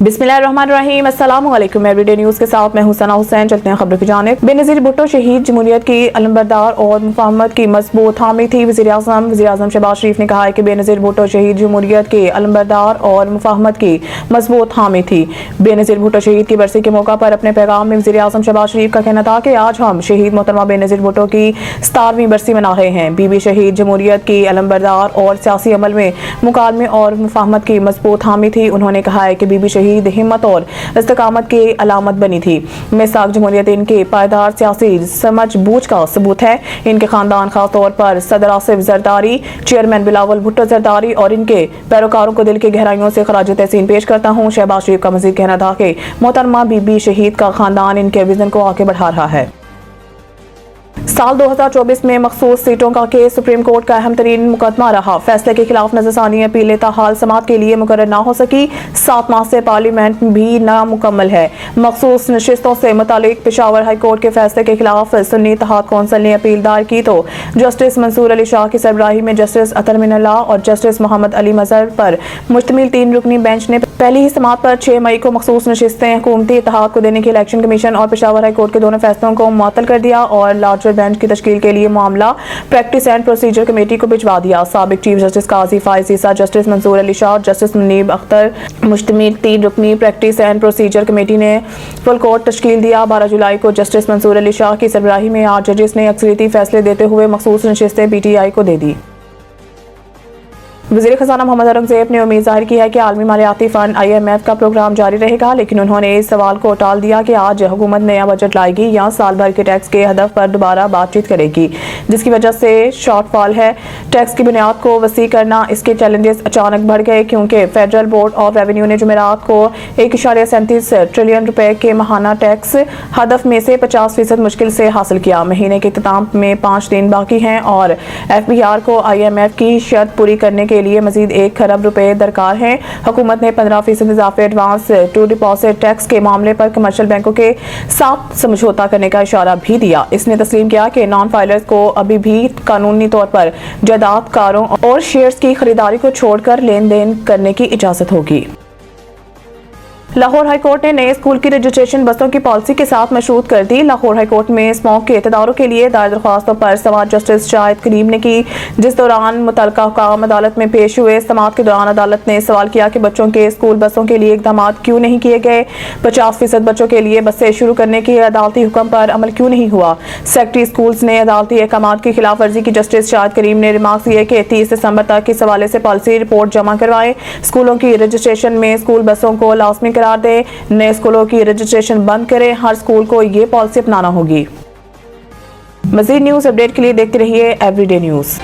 बिस्मिल्लाहिर्रहमानिर्रहीम, अस्सलाम वालेकुम। एवरीडे न्यूज़ के साथ मैं हूं सना हुसैन। चलते हैं खबर की जानिब। बेनज़ीर भुट्टो शहीद जमहूरियत की अलमबरदार और मुफाहमत की मजबूत हामी थी। वज़ीर आज़म शहबाज शरीफ ने कहा है कि बेनज़ीर भुट्टो शहीद जमहूरियत की अलमबरदार और मुफाहमत की मजबूत हामी थी। बेनज़ीर भुट्टो शहीद की बरसी के मौका पर अपने पैगाम में वज़ीर आज़म शहबाज शरीफ का कहना था कि आज हम शहीद मोहतरमा बेनज़ीर भुट्टो की 17वीं बरसी मना रहे हैं। बीबी शहीद जमहूरियत की अलमबरदार और सियासी अमल में मुकालमे और मुफाहमत की मजबूत हामी थी। उन्होंने कहा है कि बीबी शहीद हिम्मत और इस्तिकामत की अलामत बनी थी। मिसाक जमहूरियत इनके पायदार सियासी समझ बूझ का सबूत है। इनके खानदान खास तौर पर सदर आसिफ जरदारी, चेयरमैन बिलावल भुट्टो जरदारी और इनके पैरोकारों को दिल की गहराइयों से खराज तहसीन पेश करता हूँ। शहबाज शरीफ का मजीद कहना था कि मोहतरमा बीबी शहीद का खानदान इनके विजन को आगे बढ़ा रहा है। साल 2024 में मखसूस सीटों का केस सुप्रीम कोर्ट का अहम तरीन मुकदमा रहा। फैसले के खिलाफ नजरसानी अपील ताहाल समात के लिए मुकर्रर ना हो सकी। 7 माह से पार्लियामेंट भी नामुकम्मल है। मखसूस नशिस्तों से मुतालिक पेशावर हाई कोर्ट के फैसले के खिलाफ सुन्नी इत्तेहाद कौंसिल ने अपील दायर की तो जस्टिस मंसूर अली शाह की सरबराही में जस्टिस अतर मिनल्लाह और जस्टिस मोहम्मद अली मजहर पर मुश्तमिल 3 रुकनी बेंच ने पहली ही समात पर 6 मई को मखसूस नशिस्तें हुकूमती इत्तेहाद को देने की इलेक्शन कमीशन और पेशावर हाई कोर्ट के दोनों फैसलों को मुअत्तल कर दिया और लार्जर बेंच की तश्कील के लिए मामला प्रैक्टिस एंड प्रोसीजर कमेटी को भिजवा दिया। साबिक चीफ जस्टिस काजी फाइज ईसा, जस्टिस मंसूर अली शाह और जस्टिस मुनीब अख्तर मुश्तमिल 3 रुकनी प्रैक्टिस एंड प्रोसीजर कमेटी ने फुल कोर्ट तश्कील दिया। 12 जुलाई को जस्टिस मंसूर अली शाह की सरबराही में 8 जजेस ने अक्सरियती फैसले देते हुए मखसूस नशिस्तें PTI को दे दी। वज़ीर ख़ज़ाना मोहम्मद औरंगज़ेब ने उम्मीद जाहिर की है कि आलमी मालियाती फ़ंड IMF का प्रोग्राम जारी रहेगा, लेकिन उन्होंने इस सवाल को टाल दिया कि आज हुकूमत नया बजट लाएगी या साल भर के टैक्स के हदफ पर दोबारा बातचीत करेगी, जिसकी वजह से शॉर्टफॉल है। टैक्स की बुनियाद को वसी करना, इसके चैलेंजेस अचानक बढ़ गए क्योंकि फेडरल बोर्ड ऑफ रेवेन्यू ने जुमेरात को 1.37 ट्रिलियन रुपए के माहाना टैक्स हदफ में से 50% मुश्किल से हासिल किया। महीने के इख्तिताम में 5 दिन बाकी हैं और FBR को IMF की शर्त पूरी करने के लिए मजीद 1 खरब रुपए दरकार हैं। हुकूमत ने 15% इजाफे एडवांस टू डिपॉजिट टैक्स के मामले पर कमर्शियल बैंकों के साथ समझौता करने का इशारा भी दिया। इसने तस्लीम किया कि नॉन फाइलर्स को अभी भी कानूनी तौर पर जायदादकारों और शेयर्स की खरीदारी को छोड़कर लेन देन करने की इजाजत होगी। लाहौर हाई कोर्ट ने नए स्कूल की रजिस्ट्रेशन बसों की पॉलिसी के साथ मशरूत कर दी। लाहौर हाई कोर्ट में स्मोक के इक़्तिदारों के लिए दायर दरख्वास्तों पर समाअत जस्टिस शाहिद करीम ने की, जिस दौरान मुतल्लिका हुक्काम अदालत में पेश हुए। समाअत के दौरान अदालत ने सवाल किया कि बच्चों के स्कूल बसों के लिए इक़दाम क्यों नहीं किए गए। 50% बच्चों के लिए बसें शुरू करने के अदालती हुक्म पर अमल क्यों नहीं हुआ। सेक्रेटरी स्कूल्स ने अदालती अहकाम की खिलाफ वर्जी की। जस्टिस शाहिद करीम ने रिमार्क दिए कि 30 दिसंबर तक इस हवाले से पॉलिसी रिपोर्ट जमा करवाएं। स्कूलों की रजिस्ट्रेशन में स्कूल बसों को लाजमी करार दें। स्कूलों की रजिस्ट्रेशन बंद करें। हर स्कूल को ये पॉलिसी अपनाना होगी। मज़ीद न्यूज़ अपडेट के लिए देखते रहिए एवरीडे न्यूज़।